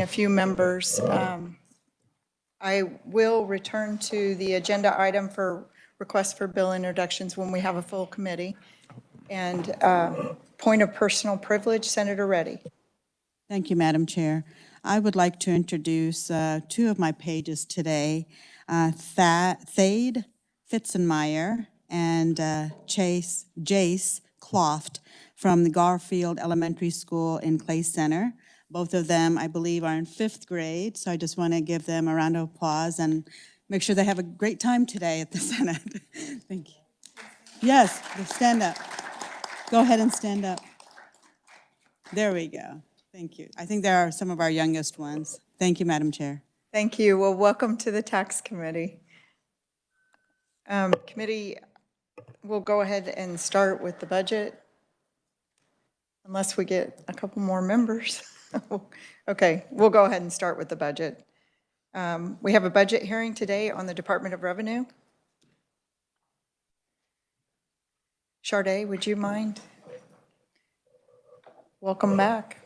a few members. I will return to the agenda item for requests for bill introductions when we have a full committee. And point of personal privilege, Senator Reddy. Thank you, Madam Chair. I would like to introduce two of my pages today, Thade Fitzenmeyer and Jace Cloft from the Garfield Elementary School in Clay Center. Both of them, I believe, are in 5th grade, so I just want to give them a round of applause and make sure they have a great time today at the Senate. Thank you. Yes, stand up. Go ahead and stand up. There we go. Thank you. I think they are some of our youngest ones. Thank you, Madam Chair. Thank you. Well, welcome to the Tax Committee. Committee, we'll go ahead and start with the budget, unless we get a couple more members. Okay, we'll go ahead and start with the budget. We have a budget hearing today on the Department of Revenue. Sharday, would you mind? Welcome back.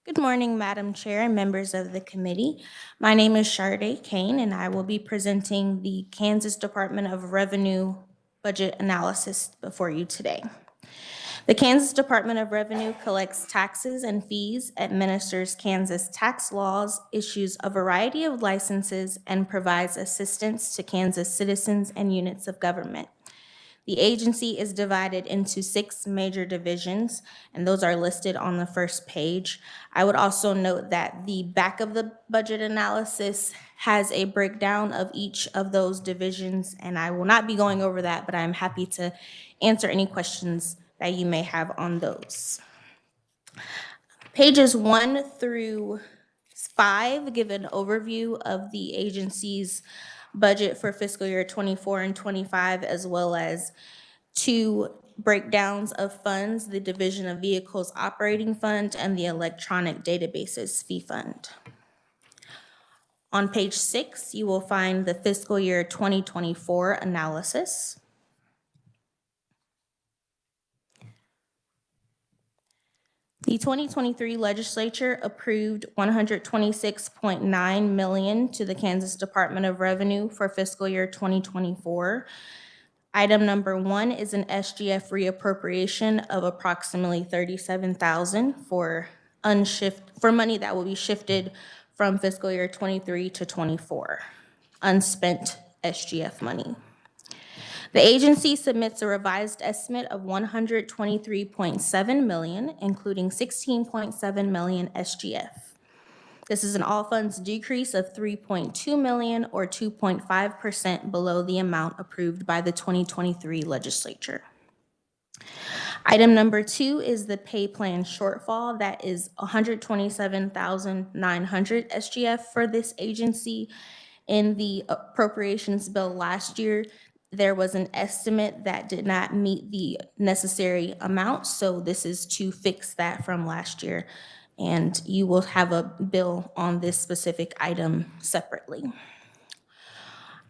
Good morning, Madam Chair and members of the committee. My name is Sharday Kane, and I will be presenting the Kansas Department of Revenue budget analysis before you today. The Kansas Department of Revenue collects taxes and fees, administers Kansas tax laws, issues a variety of licenses, and provides assistance to Kansas citizens and units of government. The agency is divided into 6 major divisions, and those are listed on the first page. I would also note that the back of the budget analysis has a breakdown of each of those divisions, and I will not be going over that, but I'm happy to answer any questions that you may have on those. Pages 1 through 5 give an overview of the agency's budget for fiscal year 24 and 25, as well as 2 breakdowns of funds, the Division of Vehicles Operating Fund and the Electronic Databases Fee Fund. On page 6, you will find the fiscal year 2024 analysis. The 2023 legislature approved $126.9 million to the Kansas Department of Revenue for fiscal year 2024. Item number 1 is an SGF reappropriation of approximately $37,000 for money that will be shifted from fiscal year 23 to 24, unspent SGF money. The agency submits a revised estimate of $123.7 million, including $16.7 million SGF. This is an all funds decrease of $3.2 million or 2.5% below the amount approved by the 2023 legislature. Item number 2 is the pay plan shortfall. That is $127,900 SGF for this agency. In the appropriations bill last year, there was an estimate that did not meet the necessary amount, so this is to fix that from last year, and you will have a bill on this specific item separately.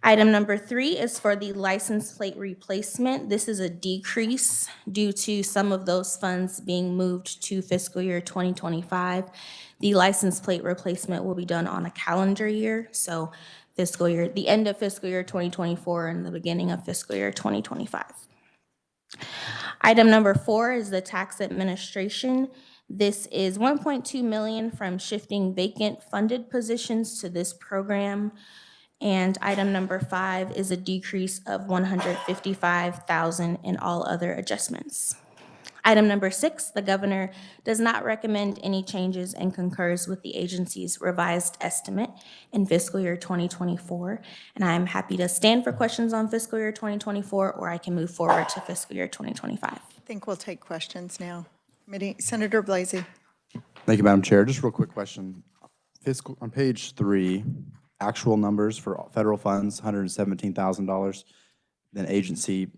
Item number 3 is for the license plate replacement. This is a decrease due to some of those funds being moved to fiscal year 2025. The license plate replacement will be done on a calendar year, so the end of fiscal year 2024 and the beginning of fiscal year 2025. Item number 4 is the tax administration. This is $1.2 million from shifting vacant funded positions to this program. And item number 5 is a decrease of $155,000 in all other adjustments. Item number 6, the governor does not recommend any changes and concurs with the agency's revised estimate in fiscal year 2024. And I'm happy to stand for questions on fiscal year 2024, or I can move forward to fiscal year 2025. I think we'll take questions now. Committee, Senator Blasey. Thank you, Madam Chair. Just a real quick question. On page 3, actual numbers for federal funds, $117,000. Then agency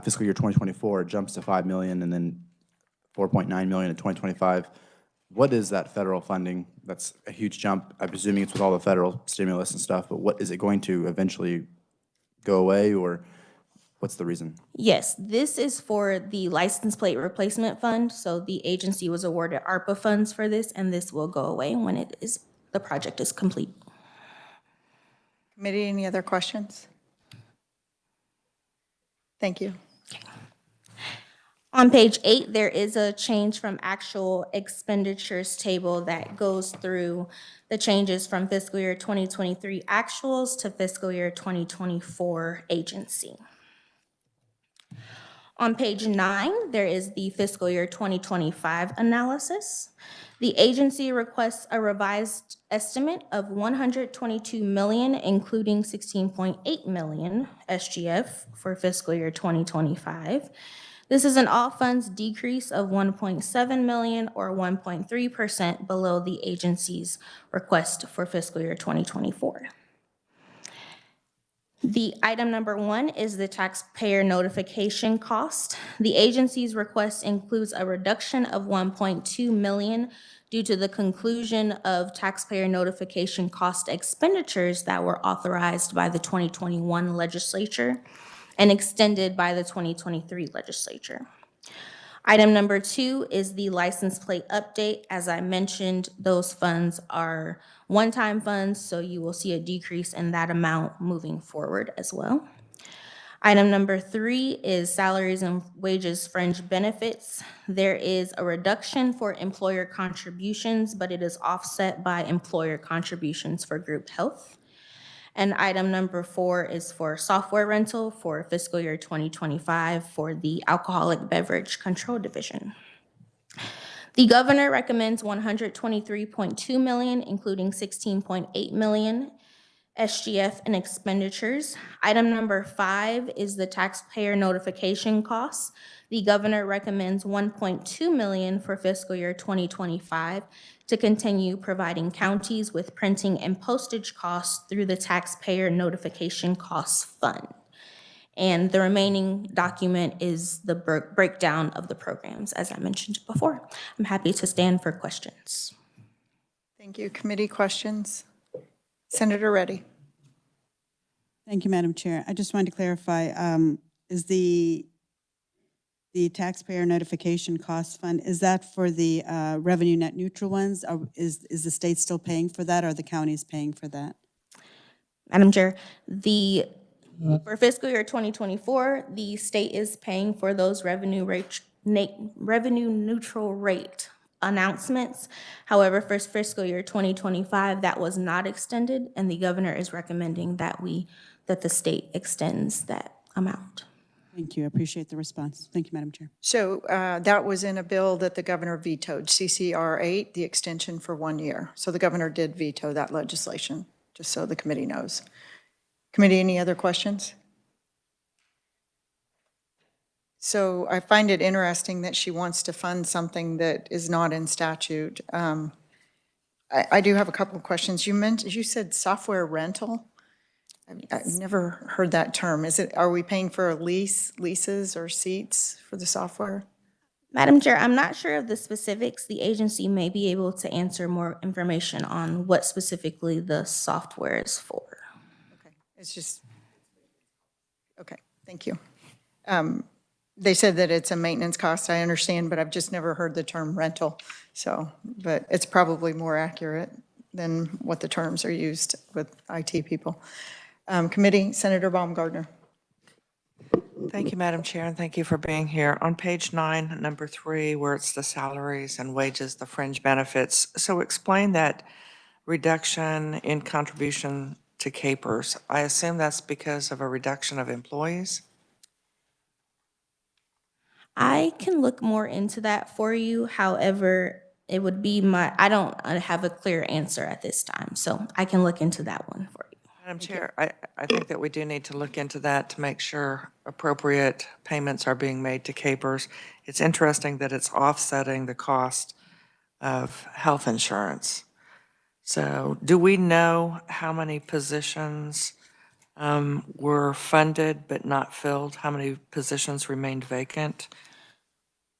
fiscal year 2024 jumps to $5 million and then $4.9 million in 2025. What is that federal funding? That's a huge jump. I'm presuming it's with all the federal stimulus and stuff, but what is it going to eventually go away, or what's the reason? Yes, this is for the license plate replacement fund. So the agency was awarded ARPA funds for this, and this will go away when the project is complete. Committee, any other questions? Thank you. On page 8, there is a change from actual expenditures table that goes through the changes from fiscal year 2023 actuals to fiscal year 2024 agency. On page 9, there is the fiscal year 2025 analysis. The agency requests a revised estimate of $122 million, including $16.8 million SGF for fiscal year 2025. This is an all funds decrease of $1.7 million or 1.3% below the agency's request for fiscal year 2024. The item number 1 is the taxpayer notification cost. The agency's request includes a reduction of $1.2 million due to the conclusion of taxpayer notification cost expenditures that were authorized by the 2021 legislature and extended by the 2023 legislature. Item number 2 is the license plate update. As I mentioned, those funds are one-time funds, so you will see a decrease in that amount moving forward as well. Item number 3 is salaries and wages fringe benefits. There is a reduction for employer contributions, but it is offset by employer contributions for group health. And item number 4 is for software rental for fiscal year 2025 for the Alcoholic Beverage Control Division. The governor recommends $123.2 million, including $16.8 million SGF and expenditures. Item number 5 is the taxpayer notification costs. The governor recommends $1.2 million for fiscal year 2025 to continue providing counties with printing and postage costs through the taxpayer notification costs fund. And the remaining document is the breakdown of the programs, as I mentioned before. I'm happy to stand for questions. Thank you. Committee questions? Senator Reddy. Thank you, Madam Chair. I just wanted to clarify, is the taxpayer notification cost fund, is that for the revenue net neutral ones? Is the state still paying for that, or are the counties paying for that? Madam Chair, for fiscal year 2024, the state is paying for those revenue neutral rate announcements. However, for fiscal year 2025, that was not extended, and the governor is recommending that the state extends that amount. Thank you. I appreciate the response. Thank you, Madam Chair. So that was in a bill that the governor vetoed, CCR 8, the extension for 1 year. So the governor did veto that legislation, just so the committee knows. Committee, any other questions? So I find it interesting that she wants to fund something that is not in statute. I do have a couple of questions. You said software rental? I've never heard that term. Are we paying for leases or seats for the software? Madam Chair, I'm not sure of the specifics. The agency may be able to answer more information on what specifically the software is for. Okay, it's just, okay, thank you. They said that it's a maintenance cost, I understand, but I've just never heard the term rental. So, but it's probably more accurate than what the terms are used with IT people. Committee, Senator Baumgardner. Thank you, Madam Chair, and thank you for being here. On page 9, number 3, where it's the salaries and wages, the fringe benefits. So explain that reduction in contribution to CAPERS. I assume that's because of a reduction of employees? I can look more into that for you. However, it would be I don't have a clear answer at this time, so I can look into that one for you. Madam Chair, I think that we do need to look into that to make sure appropriate payments are being made to CAPERS. It's interesting that it's offsetting the cost of health insurance. So do we know how many positions were funded but not filled? How many positions remained vacant?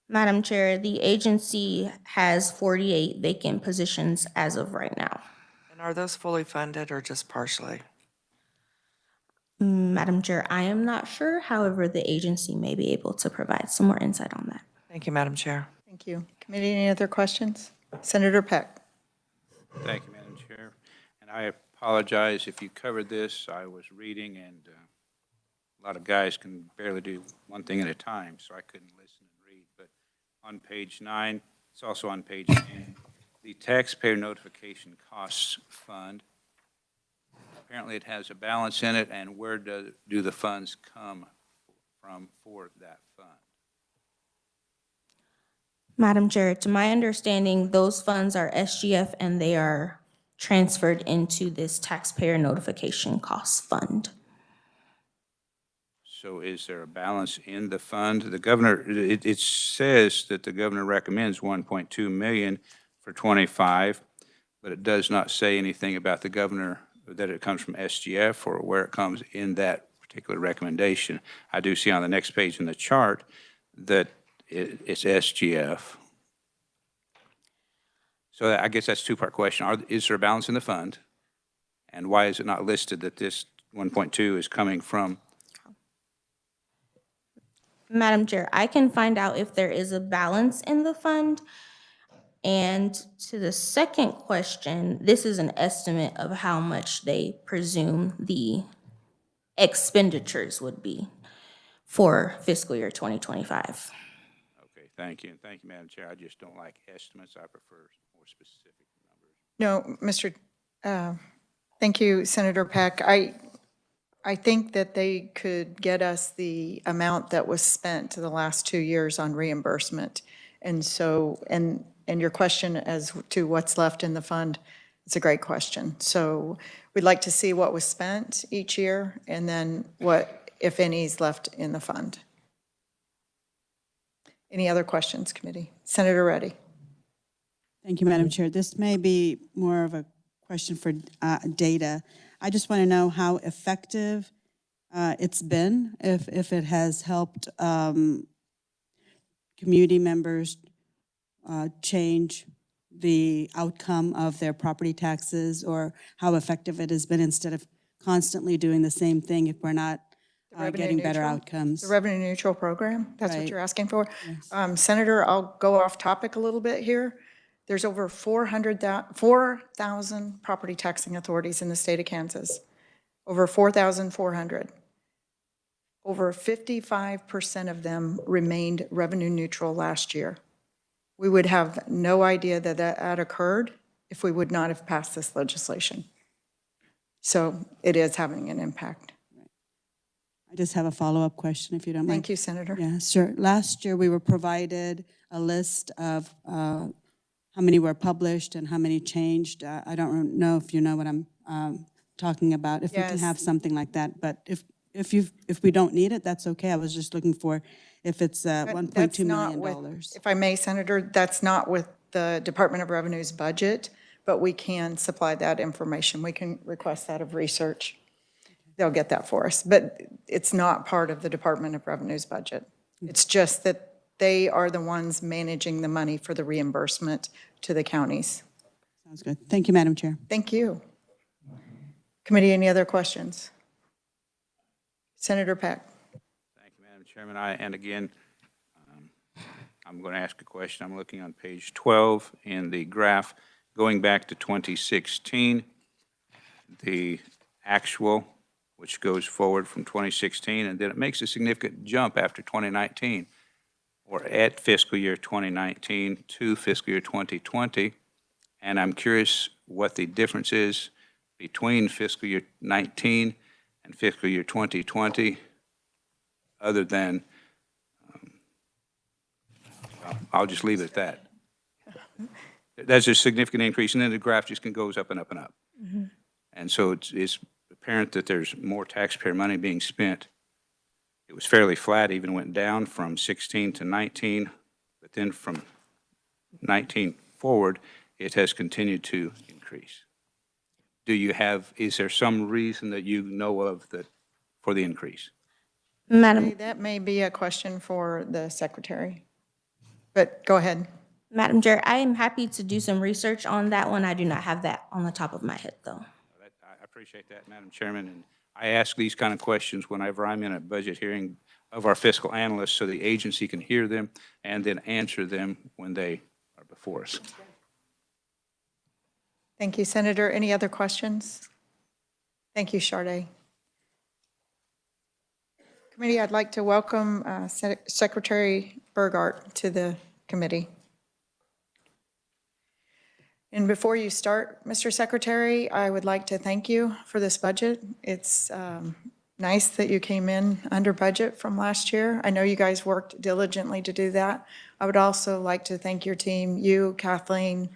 Madam Chair, the agency has 48 vacant positions as of right now. And are those fully funded or just partially? Madam Chair, I am not sure. However, the agency may be able to provide some more insight on that. Thank you, Madam Chair. Thank you. Committee, any other questions? Senator Peck. Thank you, Madam Chair. And I apologize if you covered this. I was reading, and a lot of guys can barely do one thing at a time, so I couldn't listen and read. But on page 9, it's also on page 10, the Taxpayer Notification Costs Fund. Apparently, it has a balance in it, and where do the funds come from for that fund? Madam Chair, to my understanding, those funds are SGF and they are transferred into this taxpayer notification costs fund. So is there a balance in the fund? The governor, it says that the governor recommends 1.2 million for 25, but it does not say anything about the governor, that it comes from SGF or where it comes in that particular recommendation. I do see on the next page in the chart that it's SGF. So I guess that's a two-part question. Is there a balance in the fund? And why is it not listed that this 1.2 is coming from? Madam Chair, I can find out if there is a balance in the fund. And to the second question, this is an estimate of how much they presume the expenditures would be for fiscal year 2025. Okay, thank you. And thank you, Madam Chair. I just don't like estimates. I prefer more specific numbers. No, thank you, Senator Peck. I think that they could get us the amount that was spent the last 2 years on reimbursement. And so, and your question as to what's left in the fund, it's a great question. So we'd like to see what was spent each year and then what, if any, is left in the fund. Any other questions, committee? Senator Reddy. Thank you, Madam Chair. This may be more of a question for data. I just want to know how effective it's been, if it has helped community members change the outcome of their property taxes, or how effective it has been instead of constantly doing the same thing if we're not getting better outcomes. The revenue neutral program, that's what Right. you're asking for? Yes. Senator, I'll go off topic a little bit here. There's over 4,000 property taxing authorities in the state of Kansas, over 4,400. Over 55% of them remained revenue neutral last year. We would have no idea that that occurred if we would not have passed this legislation. So it is having an impact. I just have a follow-up question, if you don't mind. Thank you, Senator. Yeah, sure. Last year, we were provided a list of how many were published and how many changed. I don't know if you know what I'm talking about, if we can Yes. have something like that. But if we don't need it, that's okay. I was just looking for if it's $1.2 That's not million. with, if I may, Senator, that's not with the Department of Revenue's budget, but we can supply that information. We can request that of research. They'll get that for us, but it's not part of the Department of Revenue's budget. It's just that they are the ones managing the money for the reimbursement to the counties. Sounds good. Thank you, Madam Chair. Thank you. Committee, any other questions? Senator Peck. Thank you, Madam Chairman. And again, I'm going to ask a question. I'm looking on page 12 in the graph. Going back to 2016, the actual, which goes forward from 2016, and then it makes a significant jump after 2019, or at fiscal year 2019 to fiscal year 2020. And I'm curious what the difference is between fiscal year 19 and fiscal year 2020, other than, I'll just leave it at that. There's a significant increase, and then the graph just goes up and up and up. Mm-hmm. And so it's apparent that there's more taxpayer money being spent. It was fairly flat, even went down from 16 to 19, but then from 19 forward, it has continued to increase. Is there some reason that you know of that for the increase? Madam That may be a question for the secretary, but go ahead. Madam Chair, I am happy to do some research on that one. I do not have that on the top of my head, though. I appreciate that, Madam Chairman, and I ask these kind of questions whenever I'm in a budget hearing of our fiscal analysts so the agency can hear them and then answer them when they are before us. Thank you, Senator. Any other questions? Thank you, Sade. Committee, I'd like to welcome Secretary Burgart to the committee. And before you start, Mr. Secretary, I would like to thank you for this budget. It's nice that you came in under budget from last year. I know you guys worked diligently to do that. I would also like to thank your team, you, Kathleen,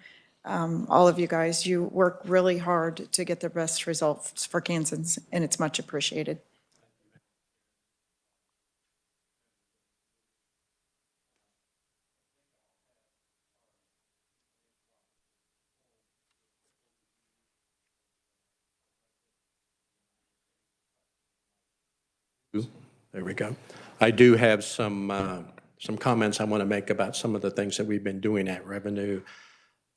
all of you guys. You work really hard to get the best results for Kansans, and it's much appreciated. There we go. I do have some comments I want to make about some of the things that we've been doing at Revenue,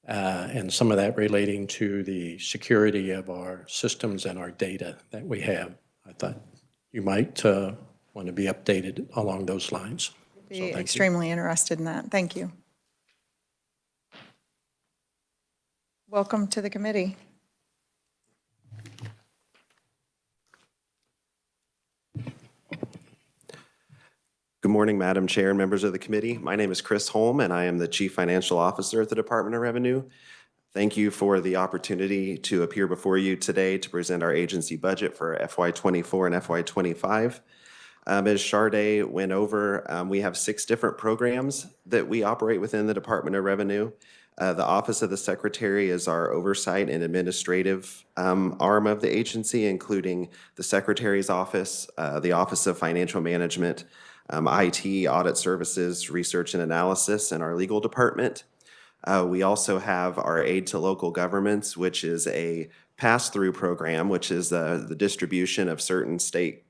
and some of that relating to the security of our systems and our data that we have. I thought you might want to be updated along those lines. Be extremely interested in that. Thank you. Welcome to the committee. Good morning, Madam Chair and members of the committee. My name is Chris Holm, and I am the Chief Financial Officer at the Department of Revenue. Thank you for the opportunity to appear before you today to present our agency budget for FY24 and FY25. As Sade went over, we have 6 different programs that we operate within the Department of Revenue. The Office of the Secretary is our oversight and administrative arm of the agency, including the Secretary's Office, the Office of Financial Management, IT, Audit Services, Research and Analysis, and our legal department. We also have our Aid to Local Governments, which is a pass-through program, which is the distribution of certain state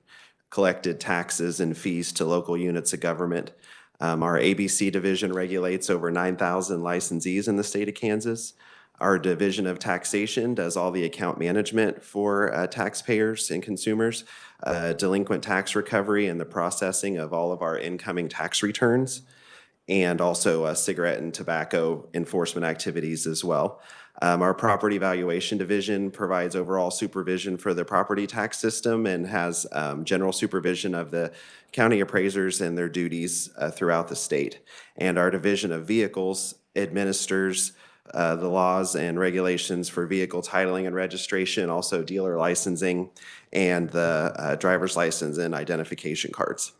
collected taxes and fees to local units of government. Our ABC division regulates over 9,000 licensees in the state of Kansas. Our Division of Taxation does all the account management for taxpayers and consumers, delinquent tax recovery, and the processing of all of our incoming tax returns, and also cigarette and tobacco enforcement activities as well. Our Property Valuation Division provides overall supervision for the property tax system and has general supervision of the county appraisers and their duties throughout the state. And our Division of Vehicles administers the laws and regulations for vehicle titling and registration, also dealer licensing, and the driver's license and identification cards.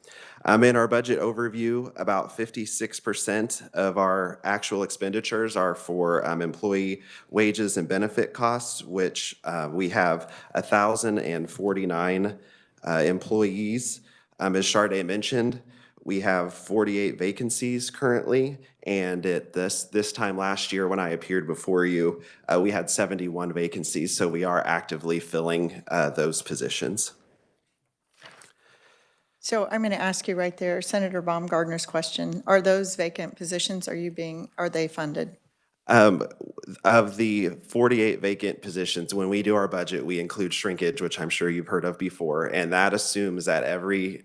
In our budget overview, about 56% of our actual expenditures are for employee wages and benefit costs, which we have 1,049 employees. As Sade mentioned, we have 48 vacancies currently, and at this time last year when I appeared before you, we had 71 vacancies, so we are actively filling those positions. So I'm going to ask you right there, Senator Baumgartner's question. Are those vacant positions, are they funded? Of the 48 vacant positions, when we do our budget, we include shrinkage, which I'm sure you've heard of before, and that assumes that every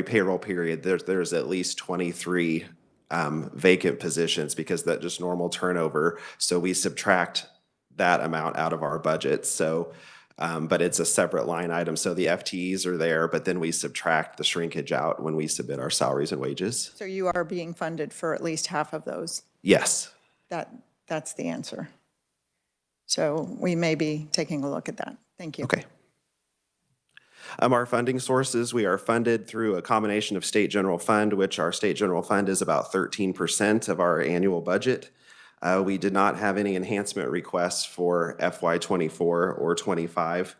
payroll period, there's at least 23 vacant positions because that's just normal turnover. So we subtract that amount out of our budget. So, but it's a separate line item. So the FTEs are there, but then we subtract the shrinkage out when we submit our salaries and wages. So you are being funded for at least half of those? Yes. That's the answer. So we may be taking a look at that. Thank you. Okay. Our funding sources, we are funded through a combination of state general fund, which our state general fund is about 13% of our annual budget. We did not have any enhancement requests for FY24 or 25.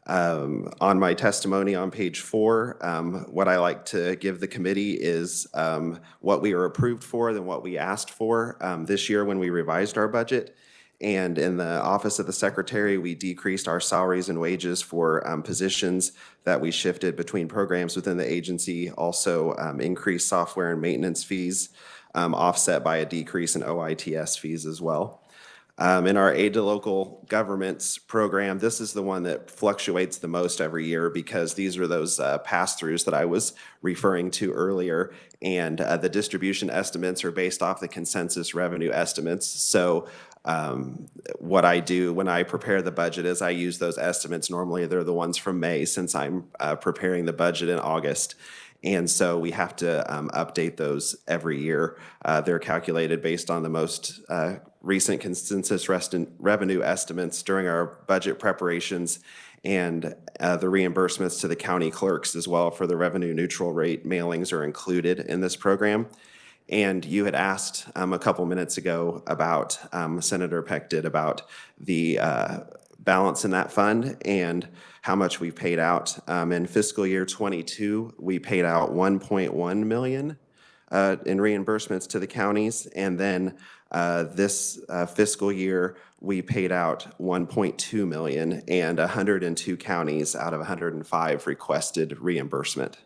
On my testimony on page 4, what I like to give the committee is what we were approved for than what we asked for this year when we revised our budget. And in the Office of the Secretary, we decreased our salaries and wages for positions that we shifted between programs within the agency, also increased software and maintenance fees, offset by a decrease in OITS fees as well. In our aid to local governments program, this is the one that fluctuates the most every year because these are those pass-throughs that I was referring to earlier. And the distribution estimates are based off the consensus revenue estimates. So what I do when I prepare the budget is I use those estimates. Normally, they're the ones from May since I'm preparing the budget in August. And so we have to update those every year. They're calculated based on the most recent consensus revenue estimates during our budget preparations and the reimbursements to the county clerks as well for the revenue neutral rate mailings are included in this program. And you had asked a couple minutes ago about, Senator Peck did, about the balance in that fund and how much we've paid out. In fiscal year 22, we paid out 1.1 million in reimbursements to the counties. And then this fiscal year, we paid out 1.2 million, and 102 counties out of 105 requested reimbursement.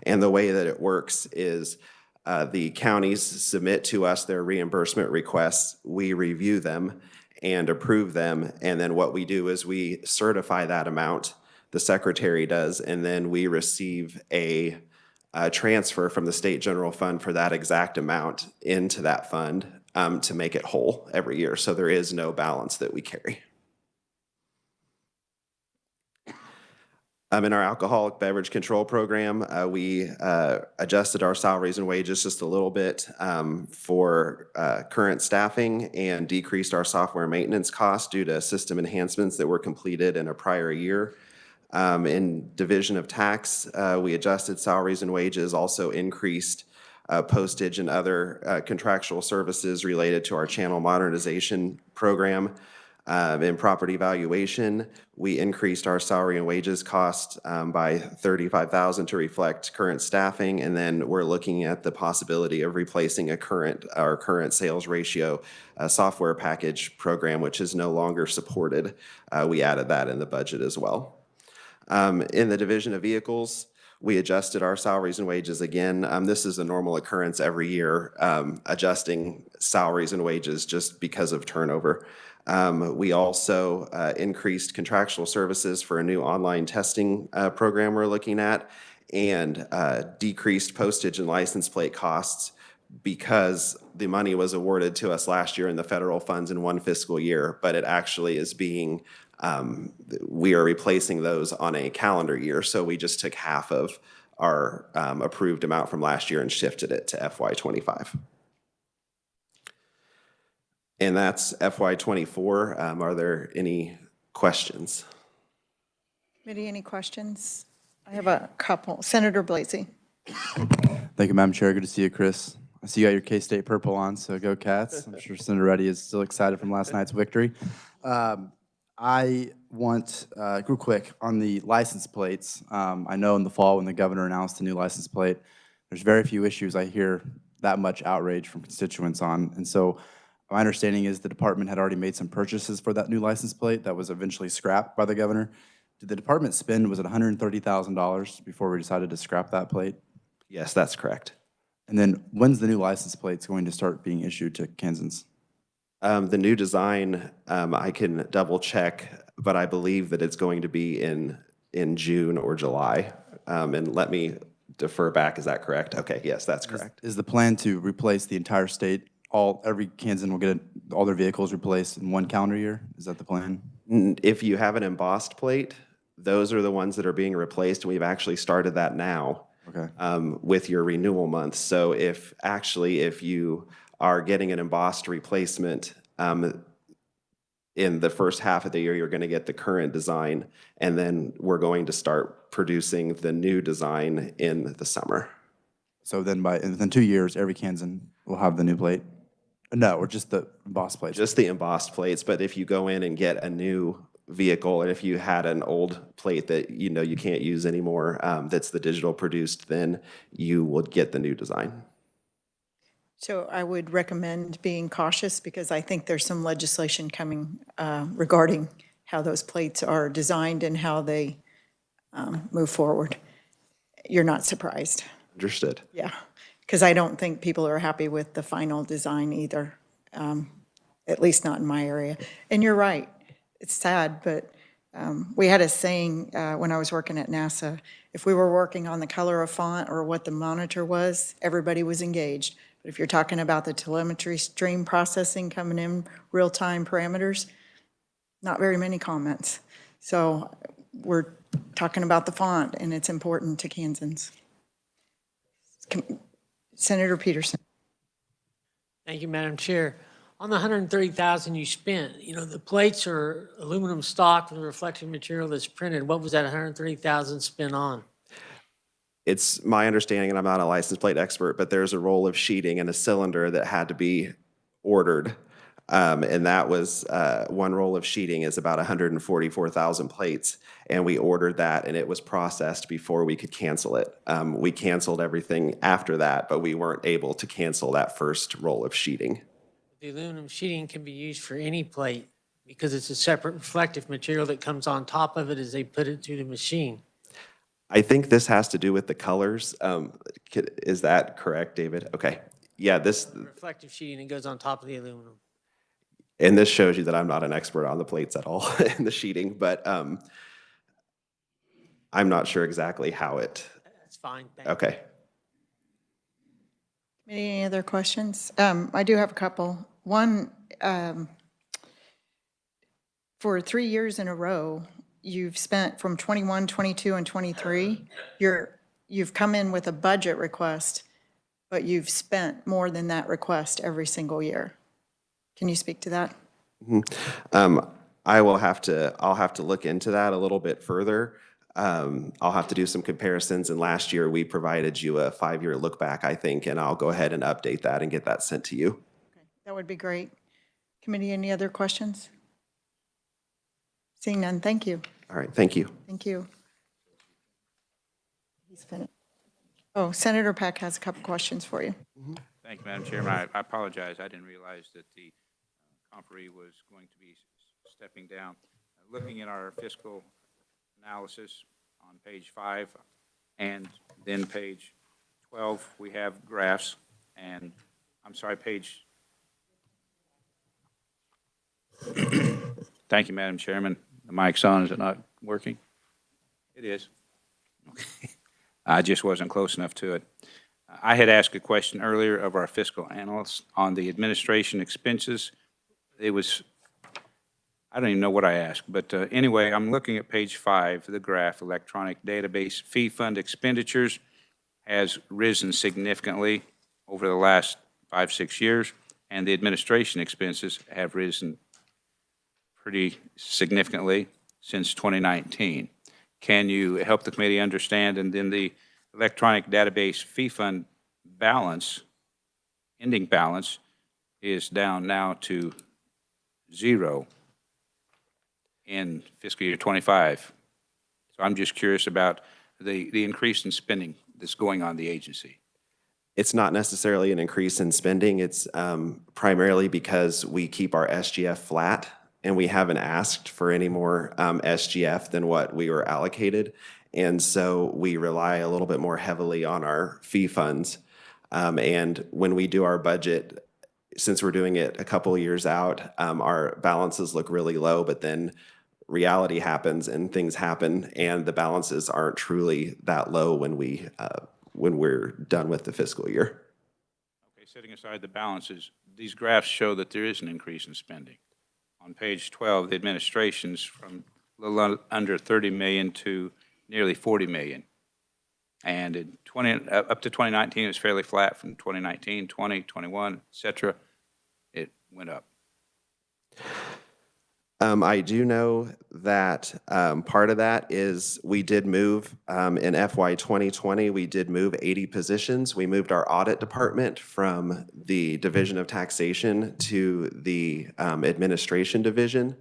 And the way that it works is the counties submit to us their reimbursement requests, we review them and approve them, and then what we do is we certify that amount, the secretary does, and then we receive a transfer from the state general fund for that exact amount into that fund to make it whole every year. So there is no balance that we carry. In our alcoholic beverage control program, we adjusted our salaries and wages just a little bit for current staffing and decreased our software maintenance costs due to system enhancements that were completed in a prior year. In Division of Tax, we adjusted salaries and wages, also increased postage and other contractual services related to our channel modernization program. In property valuation, we increased our salary and wages cost by $35,000 to reflect current staffing, and then we're looking at the possibility of replacing our current sales ratio software package program, which is no longer supported. We added that in the budget as well. In the Division of Vehicles, we adjusted our salaries and wages again. This is a normal occurrence every year, adjusting salaries and wages just because of turnover. We also increased contractual services for a new online testing program we're looking at, and decreased postage and license plate costs because the money was awarded to us last year in the federal funds in one fiscal year, but it actually is being, we are replacing those on a calendar year. So we just took half of our approved amount from last year and shifted it to FY25. And that's FY24. Are there any questions? Committee, any questions? I have a couple. Senator Blasey. Thank you, Madam Chair. Good to see you, Chris. I see you got your K-State purple on, so go Cats. I'm sure Senator Reddy is still excited from last night's victory. I want, real quick, on the license plates, I know in the fall when the governor announced the new license plate, there's very few issues I hear that much outrage from constituents on. And so my understanding is the department had already made some purchases for that new license plate that was eventually scrapped by the governor. Did the department spend, was it $130,000 before we decided to scrap that plate? Yes, that's correct. And then when's the new license plates going to start being issued to Kansans? The new design, I can double check, but I believe that it's going to be in June or July. And let me defer back, is that correct? Okay, yes, that's correct. Is the plan to replace the entire state? Every Kansan will get all their vehicles replaced in one calendar year? Is that the plan? If you have an embossed plate, those are the ones that are being replaced. We've actually started that now. Okay. With your renewal month. So if you are getting an embossed replacement in the first half of the year, you're going to get the current design, and then we're going to start producing the new design in the summer. So then within 2 years, every Kansan will have the new plate? No, or just the embossed plates? Just the embossed plates, but if you go in and get a new vehicle, and if you had an old plate that you can't use anymore, that's the digital produced, then you would get the new design. So I would recommend being cautious because I think there's some legislation coming regarding how those plates are designed and how they move forward. You're not surprised. Understood. Yeah, because I don't think people are happy with the final design either. at least not in my area. And you're right, it's sad, but we had a saying when I was working at NASA, if we were working on the color of font or what the monitor was, everybody was engaged. But if you're talking about the telemetry stream processing coming in real-time parameters, not very many comments. So we're talking about the font, and it's important to Kansans. Senator Peterson. Thank you, Madam Chair. On the 130,000 you spent, you know, the plates are aluminum stock with reflective material that's printed. What was that 130,000 spent on? It's my understanding, and I'm not a license plate expert, but there's a roll of sheeting and a cylinder that had to be ordered. And that was, one roll of sheeting is about 144,000 plates. And we ordered that and it was processed before we could cancel it. We canceled everything after that, but we weren't able to cancel that first roll of sheeting. The aluminum sheeting can be used for any plate because it's a separate reflective material that comes on top of it as they put it through the machine. I think this has to do with the colors. Is that correct, David? Okay. Yeah, this, Reflective sheeting that goes on top of the aluminum. and this shows you that I'm not an expert on the plates at all in the sheeting, but I'm not sure exactly how it. That's fine. Thank you. Okay. Any other questions? I do have a couple. One, for 3 years in a row, you've spent from 21, 22, and 23, you've come in with a budget request, but you've spent more than that request every single year. Can you speak to that? I'll have to look into that a little bit further. I'll have to do some comparisons, and last year we provided you a 5-year look back, I think, and I'll go ahead and update that and get that sent to you. Okay, that would be great. Committee, any other questions? Seeing none, thank you. All right, thank you. Thank you. He's finished. Oh, Senator Peck has a couple questions for you. Thank you, Madam Chairman. I apologize. I didn't realize that the conferee was going to be stepping down. Looking at our fiscal analysis on page 5 and then page 12, we have graphs, and I'm sorry, page. Thank you, Madam Chairman. The mic's on. Is it not working? It is. Okay. I just wasn't close enough to it. I had asked a question earlier of our fiscal analyst on the administration expenses. It was, I don't even know what I asked, but anyway, I'm looking at page 5, the graph, electronic database fee fund expenditures has risen significantly over the last 5-6 years, and the administration expenses have risen pretty significantly since 2019. Can you help the committee understand? And then the electronic database fee fund balance, ending balance, is down now to 0 in fiscal year 25. So I'm just curious about the increase in spending that's going on the agency. It's not necessarily an increase in spending. It's primarily because we keep our SGF flat and we haven't asked for any more SGF than what we were allocated. And so we rely a little bit more heavily on our fee funds. And when we do our budget, since we're doing it a couple of years out, our balances look really low, but then reality happens and things happen, and the balances aren't truly that low when we're done with the fiscal year. Okay, setting aside the balances, these graphs show that there is an increase in spending. On page 12, the administration's from a little under 30 million to nearly 40 million. And in up to 2019, it was fairly flat. From 2019, 20, 21, et cetera, it went up. I do know that part of that is we did move in FY 2020, we did move 80 positions. We moved our audit department from the Division of Taxation to the Administration Division,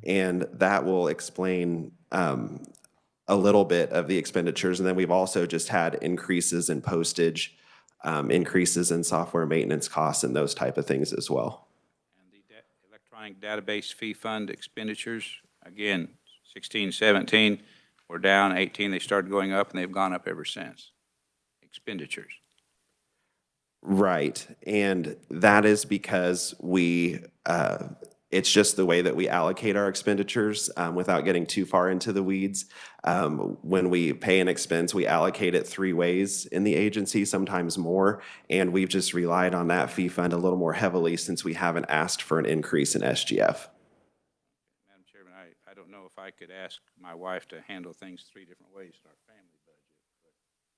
and that will explain a little bit of the expenditures. And then we've also just had increases in postage, increases in software maintenance costs, and those type of things as well. Electronic database fee fund expenditures, again, 16, 17 were down, 18 they started going up, and they've gone up ever since. Expenditures. Right. And that is because it's just the way that we allocate our expenditures without getting too far into the weeds. When we pay an expense, we allocate it 3 ways in the agency, sometimes more. And we've just relied on that fee fund a little more heavily since we haven't asked for an increase in SGF. Madam Chairman, I don't know if I could ask my wife to handle things 3 different ways in our family budget, but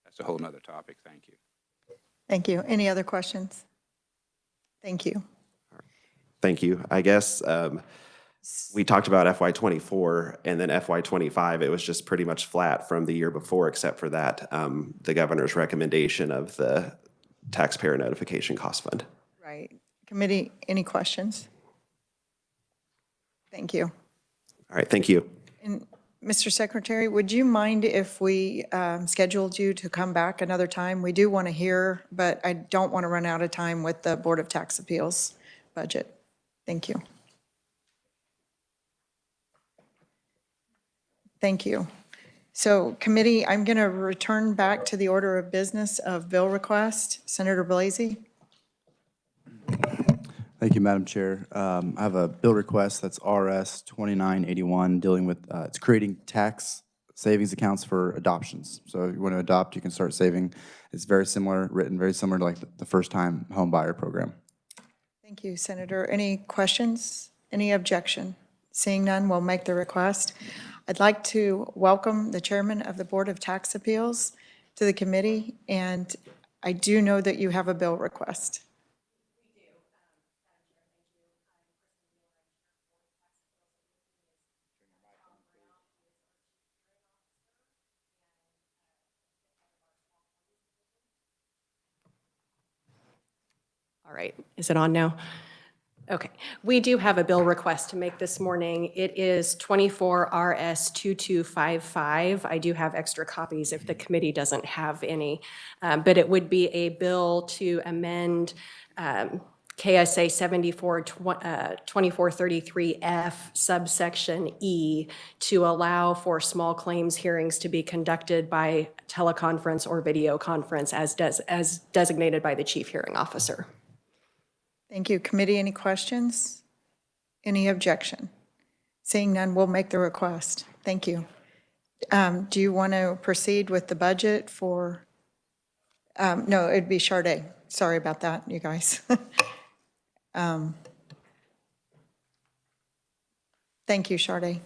that's a whole nother topic. Thank you. Thank you. Any other questions? Thank you. Thank you. I guess we talked about FY24 and then FY25, it was just pretty much flat from the year before, except for that, the governor's recommendation of the taxpayer notification cost fund. Right. Committee, any questions? Thank you. All right, thank you. And Mr. Secretary, would you mind if we scheduled you to come back another time? We do want to hear, but I don't want to run out of time with the Board of Tax Appeals budget. Thank you. Thank you. So committee, I'm going to return back to the order of business of bill request. Senator Blasey. Thank you, Madam Chair. I have a bill request that's RS 2981 dealing with, it's creating tax savings accounts for adoptions. So if you want to adopt, you can start saving. It's very similar, written very similar to like the first time home buyer program. Thank you, Senator. Any questions? Any objection? Seeing none, we'll make the request. I'd like to welcome the chairman of the Board of Tax Appeals to the committee, and I do know that you have a bill request. All right, is it on now? Okay, we do have a bill request to make this morning. It is 24 RS 2255. I do have extra copies if the committee doesn't have any, but it would be a bill to amend KSA 2433F subsection E to allow for small claims hearings to be conducted by teleconference or video conference as designated by the chief hearing officer. Thank you. Committee, any questions? Any objection? Seeing none, we'll make the request. Thank you. Do you want to proceed with the budget for, no, it'd be Sade. Sorry about that, you guys. Thank you, Sade.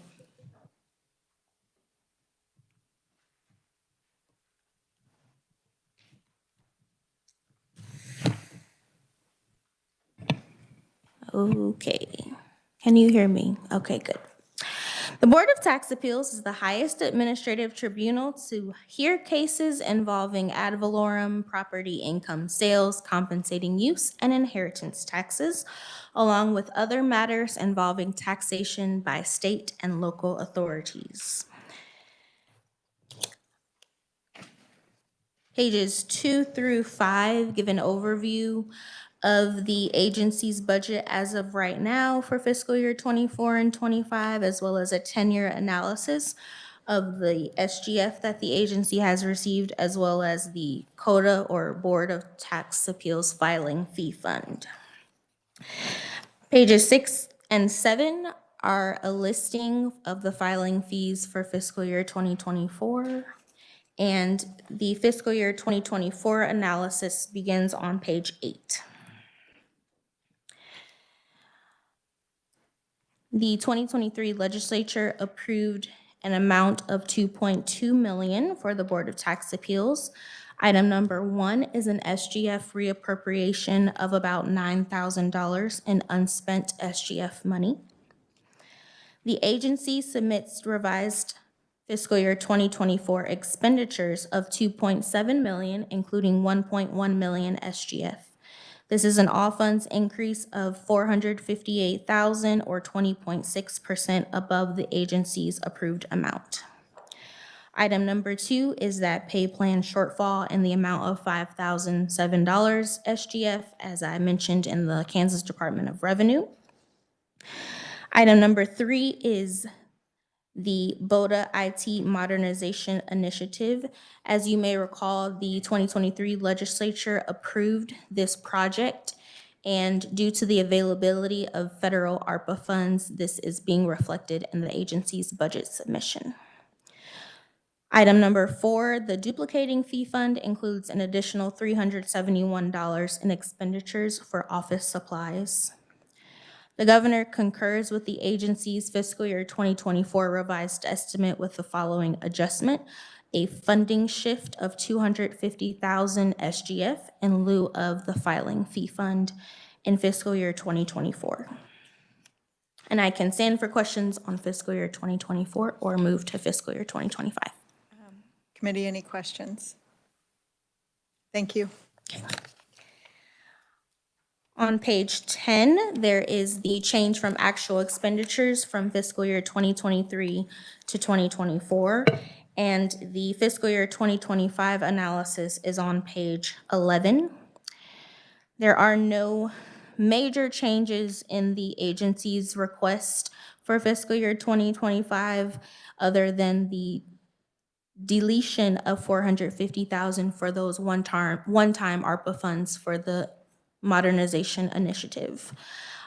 Okay. Can you hear me? Okay, good. The Board of Tax Appeals is the highest administrative tribunal to hear cases involving ad valorem, property income sales, compensating use, and inheritance taxes, along with other matters involving taxation by state and local authorities. Pages 2 through 5 give an overview of the agency's budget as of right now for fiscal year 24 and 25, as well as a 10-year analysis of the SGF that the agency has received, as well as the COTA or Board of Tax Appeals Filing Fee Fund. Pages 6 and 7 are a listing of the filing fees for fiscal year 2024. And the fiscal year 2024 analysis begins on page 8. The 2023 legislature approved an amount of $2.2 million for the Board of Tax Appeals. Item number 1 is an SGF reappropriation of about $9,000 in unspent SGF money. The agency submits revised fiscal year 2024 expenditures of $2.7 million, including $1.1 million SGF. This is an all funds increase of $458,000 or 20.6% above the agency's approved amount. Item number 2 is that pay plan shortfall in the amount of $5,007 SGF, as I mentioned in the Kansas Department of Revenue. Item number 3 is the BODA IT Modernization Initiative. As you may recall, the 2023 legislature approved this project, and due to the availability of federal ARPA funds, this is being reflected in the agency's budget submission. Item number 4, the duplicating fee fund includes an additional $371 in expenditures for office supplies. The governor concurs with the agency's fiscal year 2024 revised estimate with the following adjustment: a funding shift of $250,000 SGF in lieu of the filing fee fund in fiscal year 2024. And I can stand for questions on fiscal year 2024 or move to fiscal year 2025. Committee, any questions? Thank you. On page 10, there is the change from actual expenditures from fiscal year 2023 to 2024. And the fiscal year 2025 analysis is on page 11. There are no major changes in the agency's request for fiscal year 2025 other than the deletion of $450,000 for those one-time ARPA funds for the modernization initiative.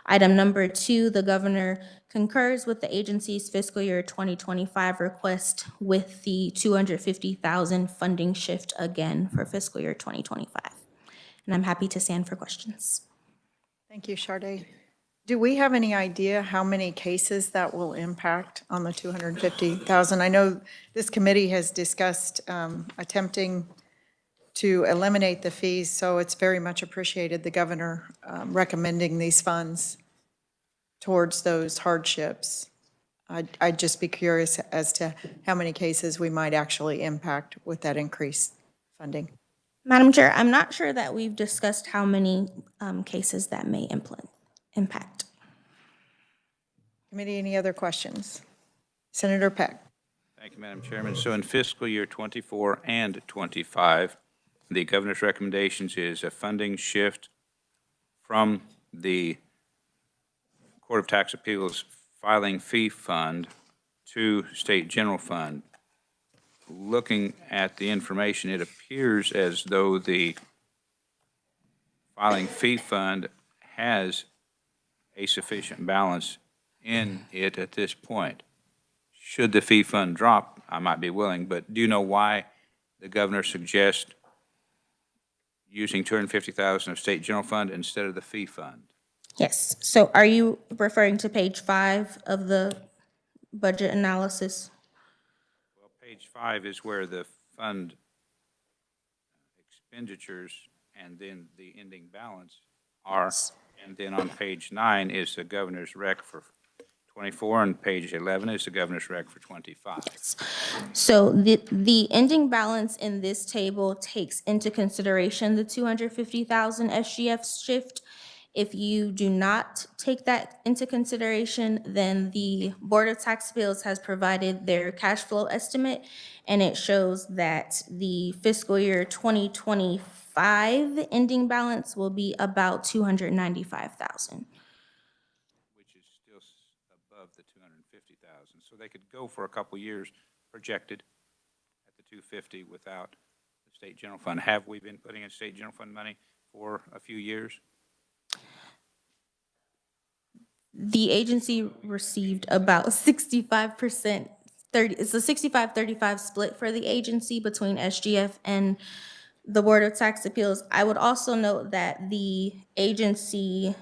Item number 2, the governor concurs with the agency's fiscal year 2025 request with the $250,000 funding shift again for fiscal year 2025. And I'm happy to stand for questions. Thank you, Sade. Do we have any idea how many cases that will impact on the 250,000? I know this committee has discussed attempting to eliminate the fees, so it's very much appreciated, the governor recommending these funds towards those hardships. I'd just be curious as to how many cases we might actually impact with that increased funding. Madam Chair, I'm not sure that we've discussed how many cases that may impact. Committee, any other questions? Senator Peck. Thank you, Madam Chairman. So in fiscal year 24 and 25, the governor's recommendations is a funding shift from the Court of Tax Appeals filing fee fund to state general fund. Looking at the information, it appears as though the filing fee fund has a sufficient balance in it at this point. Should the fee fund drop, I might be willing, but do you know why the governor suggests using $250,000 of state general fund instead of the fee fund? Yes, so are you referring to page 5 of the budget analysis? Well, page 5 is where the fund expenditures and then the ending balance are. And then on page 9 is the governor's rec for 24, and page 11 is the governor's rec for 25. So the ending balance in this table takes into consideration the $250,000 SGF shift. If you do not take that into consideration, then the Board of Tax Appeals has provided their cash flow estimate, and it shows that the fiscal year 2025 ending balance will be about $295,000. Which is still above the 250,000. So they could go for a couple years projected at the 250 without the state general fund. Have we been putting in state general fund money for a few years? The agency received about 65%, it's a 65-35 split for the agency between SGF and the Board of Tax Appeals. I would also note that the agency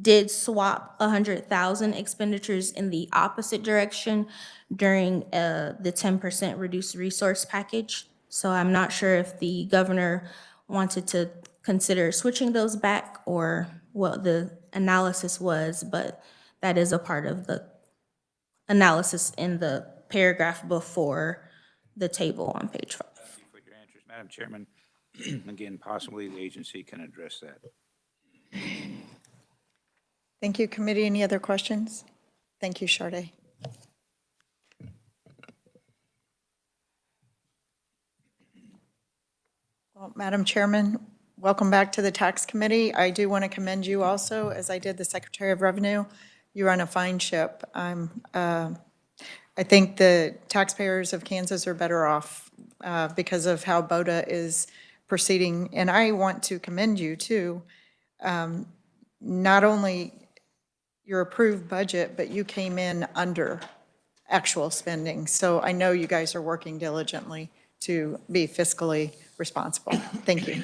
did swap 100,000 expenditures in the opposite direction during the 10% reduced resource package. So I'm not sure if the governor wanted to consider switching those back or what the analysis was, but that is a part of the analysis in the paragraph before the table on page 5. Thank you for your answers. Madam Chairman, again, possibly the agency can address that. Thank you, committee. Any other questions? Thank you, Sade. Well, Madam Chairman, welcome back to the Tax Committee. I do want to commend you also, as I did the Secretary of Revenue. You run a fine ship. I'm I think the taxpayers of Kansas are better off because of how BOTA is proceeding. And I want to commend you too. Not only your approved budget, but you came in under actual spending. So I know you guys are working diligently to be fiscally responsible. Thank you.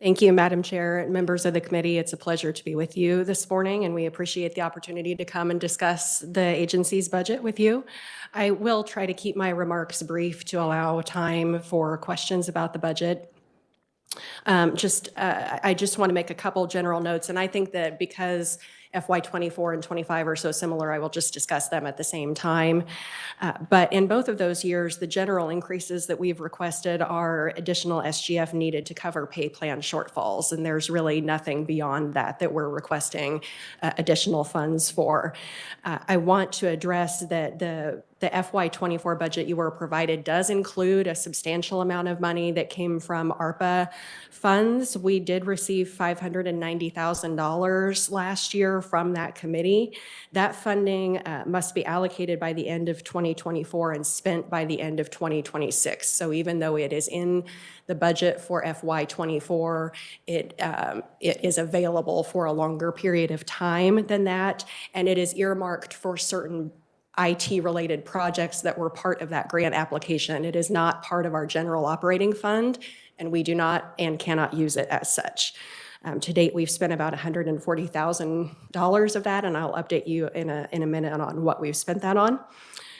Thank you, Madam Chair and members of the committee. It's a pleasure to be with you this morning, and we appreciate the opportunity to come and discuss the agency's budget with you. I will try to keep my remarks brief to allow time for questions about the budget. I just want to make a couple general notes, and I think that because FY24 and 25 are so similar, I will just discuss them at the same time. But in both of those years, the general increases that we've requested are additional SGF needed to cover pay plan shortfalls, and there's really nothing beyond that that we're requesting additional funds for. I want to address that the FY24 budget you were provided does include a substantial amount of money that came from ARPA funds. We did receive $590,000 last year from that committee. That funding must be allocated by the end of 2024 and spent by the end of 2026. So even though it is in the budget for FY24, it is available for a longer period of time than that, and it is earmarked for certain IT-related projects that were part of that grant application. It is not part of our general operating fund, and we do not and cannot use it as such. To date, we've spent about $140,000 of that, and I'll update you in a minute on what we've spent that on.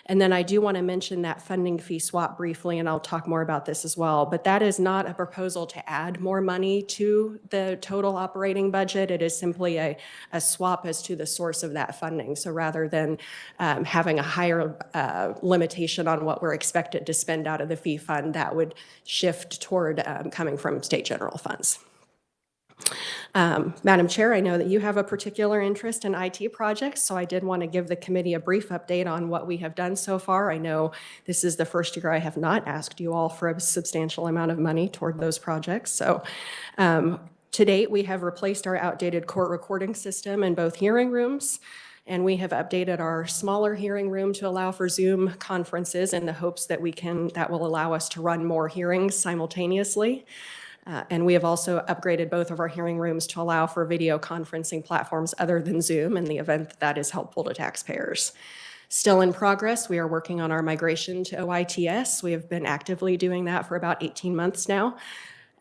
And then I do want to mention that funding fee swap briefly, and I'll talk more about this as well. But that is not a proposal to add more money to the total operating budget. It is simply a swap as to the source of that funding. So rather than having a higher limitation on what we're expected to spend out of the fee fund, that would shift toward coming from state general funds. Madam Chair, I know that you have a particular interest in IT projects, so I did want to give the committee a brief update on what we have done so far. I know this is the first year I have not asked you all for a substantial amount of money toward those projects. So to date, we have replaced our outdated court recording system in both hearing rooms, and we have updated our smaller hearing room to allow for Zoom conferences in the hopes that that will allow us to run more hearings simultaneously. And we have also upgraded both of our hearing rooms to allow for video conferencing platforms other than Zoom in the event that is helpful to taxpayers. Still in progress, we are working on our migration to OITS. We have been actively doing that for about 18 months now.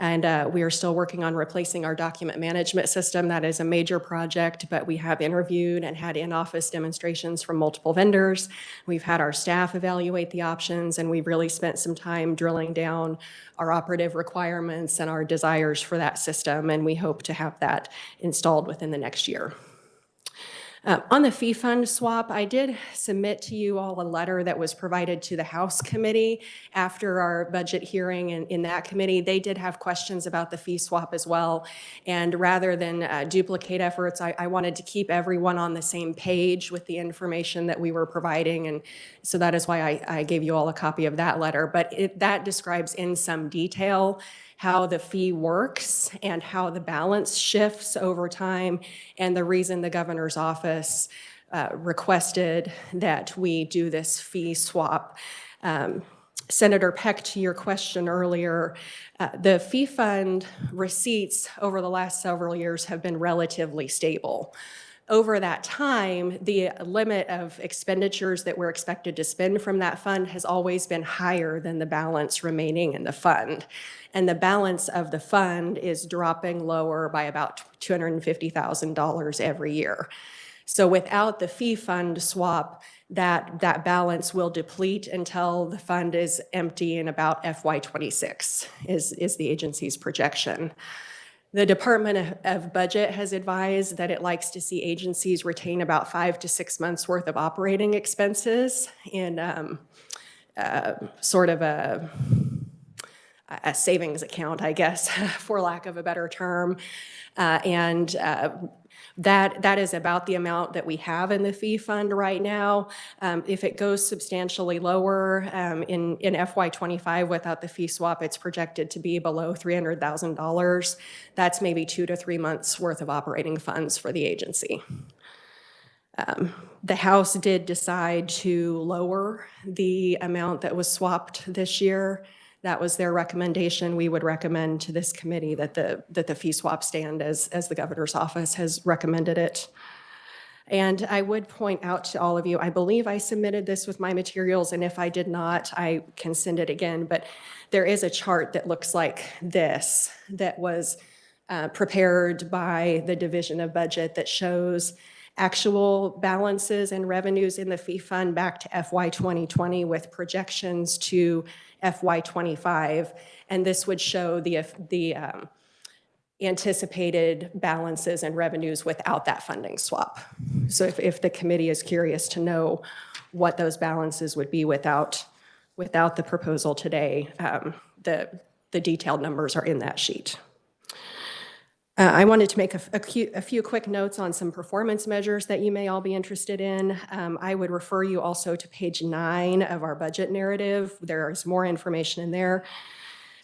And we are still working on replacing our document management system. That is a major project, but we have interviewed and had in-office demonstrations from multiple vendors. We've had our staff evaluate the options, and we've really spent some time drilling down our operative requirements and our desires for that system, and we hope to have that installed within the next year. On the fee fund swap, I did submit to you all a letter that was provided to the House Committee after our budget hearing in that committee. They did have questions about the fee swap as well. And rather than duplicate efforts, I wanted to keep everyone on the same page with the information that we were providing. And so that is why I gave you all a copy of that letter. But that describes in some detail how the fee works and how the balance shifts over time, and the reason the governor's office requested that we do this fee swap. Senator Peck, to your question earlier, the fee fund receipts over the last several years have been relatively stable. Over that time, the limit of expenditures that we're expected to spend from that fund has always been higher than the balance remaining in the fund. And the balance of the fund is dropping lower by about $250,000 every year. So without the fee fund swap, that balance will deplete until the fund is empty in about FY26, is the agency's projection. The Department of Budget has advised that it likes to see agencies retain about 5 to 6 months worth of operating expenses in sort of a savings account, I guess, for lack of a better term. That is about the amount that we have in the fee fund right now. If it goes substantially lower in FY25 without the fee swap, it's projected to be below $300,000. That's maybe 2 to 3 months worth of operating funds for the agency. The House did decide to lower the amount that was swapped this year. That was their recommendation. We would recommend to this committee that the fee swap stand as the governor's office has recommended it. And I would point out to all of you, I believe I submitted this with my materials, and if I did not, I can send it again, but there is a chart that looks like this that was prepared by the Division of Budget that shows actual balances and revenues in the fee fund back to FY 2020 with projections to FY 25. And this would show the anticipated balances and revenues without that funding swap. So if the committee is curious to know what those balances would be without the proposal today, the detailed numbers are in that sheet. I wanted to make a few quick notes on some performance measures that you may all be interested in. I would refer you also to page 9 of our budget narrative. There is more information in there.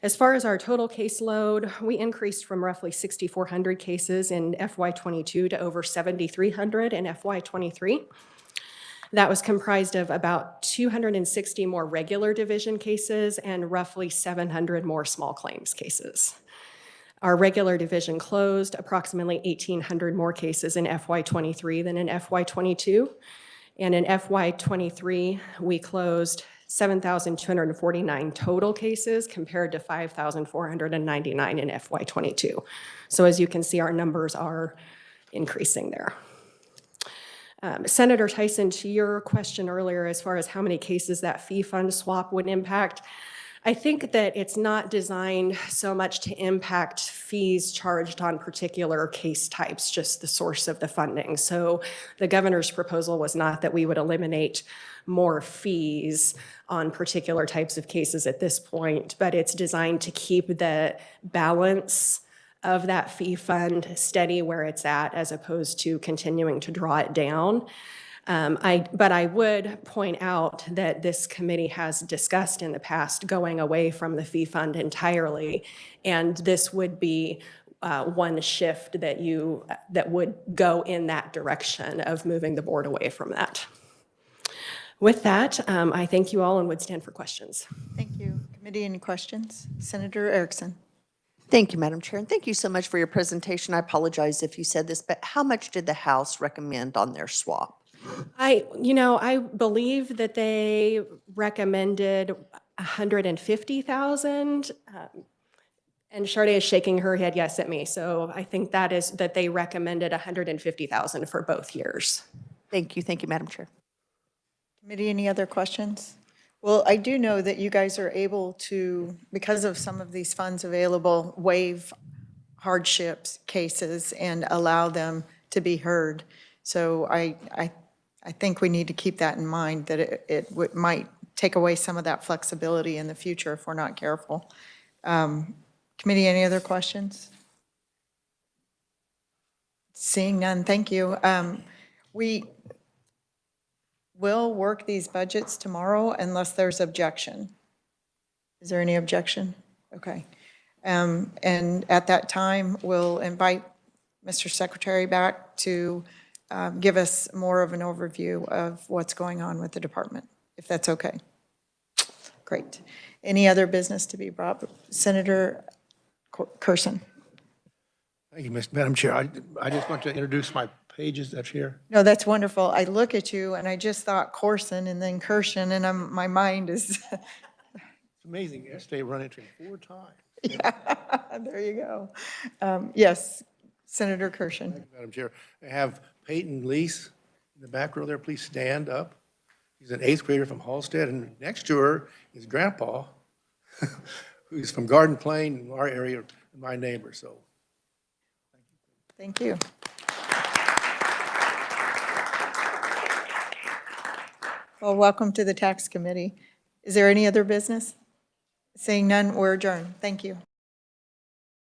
As far as our total caseload, we increased from roughly 6,400 cases in FY22 to over 7,300 in FY23. That was comprised of about 260 more regular division cases and roughly 700 more small claims cases. Our regular division closed approximately 1,800 more cases in FY23 than in FY22. And in FY23, we closed 7,249 total cases compared to 5,499 in FY22. So as you can see, our numbers are increasing there. Senator Tyson, to your question earlier, as far as how many cases that fee fund swap would impact, I think that it's not designed so much to impact fees charged on particular case types, just the source of the funding. So the governor's proposal was not that we would eliminate more fees on particular types of cases at this point, but it's designed to keep the balance of that fee fund steady where it's at, as opposed to continuing to draw it down. But I would point out that this committee has discussed in the past going away from the fee fund entirely, and this would be one shift that would go in that direction of moving the board away from that. With that, I thank you all and would stand for questions. Thank you. Committee, any questions? Senator Erickson. Thank you, Madam Chair, and thank you so much for your presentation. I apologize if you said this, but how much did the House recommend on their swap? I believe that they recommended 150,000. And Sade is shaking her head yes at me. So I think that they recommended 150,000 for both years. Thank you, Madam Chair. Committee, any other questions? Well, I do know that you guys are able to, because of some of these funds available, waive hardships cases and allow them to be heard. So I think we need to keep that in mind, that it might take away some of that flexibility in the future if we're not careful. Committee, any other questions? Seeing none, thank you. We will work these budgets tomorrow unless there's objection. Is there any objection? Okay. And at that time, we'll invite Mr. Secretary back to give us more of an overview of what's going on with the department, if that's okay. Great. Any other business to be brought? Senator Kersen. Thank you, Madam Chair. I just want to introduce my pages that's here. No, that's wonderful. I look at you and I just thought Corson and then Kersen, and my mind is. It's amazing. Yesterday, run into him 4 times. Yeah, there you go. Yes, Senator Kersen. Thank you, Madam Chair. I have Peyton Lease in the back row there. Please stand up. He's an 8th grader from Halstead, and next to her is Grandpa, who's from Garden Plain, our area, my neighbor. So, thank you. Well, welcome to the Tax Committee. Is there any other business? Seeing none, we're adjourned. Thank you.